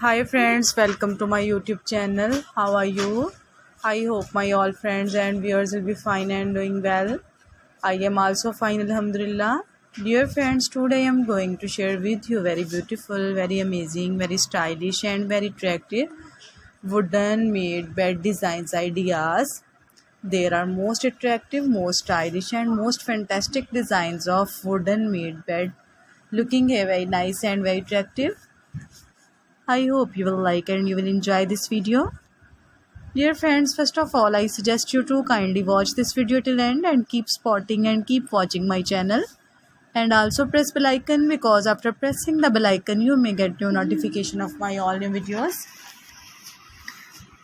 Hi friends, welcome to my YouTube channel. How are you? I hope my all friends and viewers will be fine and doing well. I am also fine, Alhamdulillah. Dear friends, today I am going to share with you very beautiful, very amazing, very stylish and very attractive wooden made bed designs ideas. There are most attractive, most stylish and most fantastic designs of wooden made bed looking very nice and very attractive. I hope you will like and you will enjoy this video. Dear friends, first of all, I suggest you to kindly watch this video till end and keep spotting and keep watching my channel. And also press bell icon because after pressing the bell icon, you may get new notification of my all new videos.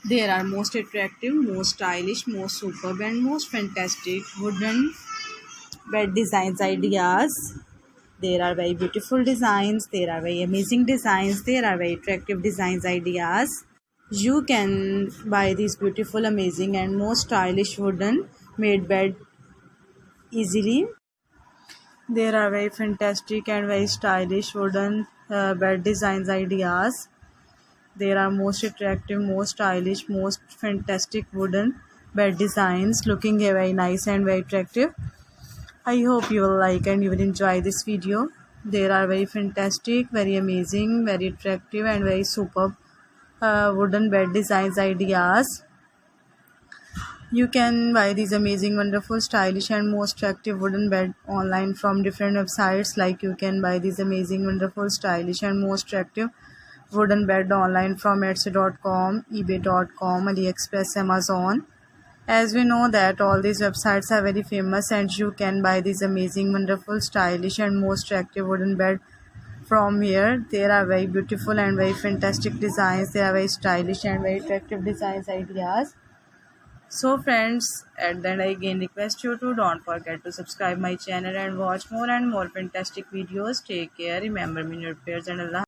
There are most attractive, most stylish, most superb and most fantastic wooden bed designs ideas. There are very beautiful designs, there are very amazing designs, there are very attractive designs ideas. You can buy these beautiful, amazing and most stylish wooden made bed easily. There are very fantastic and very stylish wooden bed designs ideas. There are most attractive, most stylish, most fantastic wooden bed designs looking very nice and very attractive. I hope you will like and you will enjoy this video. There are very fantastic, very amazing, very attractive and very superb wooden bed designs ideas. You can buy these amazing, wonderful, stylish and most attractive wooden bed online from different websites. Like you can buy these amazing, wonderful, stylish and most attractive wooden bed online from Etsy.com, eBay.com, AliExpress, Amazon. As we know that all these websites are very famous and you can buy these amazing, wonderful, stylish and most attractive wooden bed from here. There are very beautiful and very fantastic designs. There are very stylish and very attractive designs ideas. So friends, at the end I again request you to don't forget to subscribe my channel and watch more and more fantastic videos. Take care. Remember me in your prayers and Allah.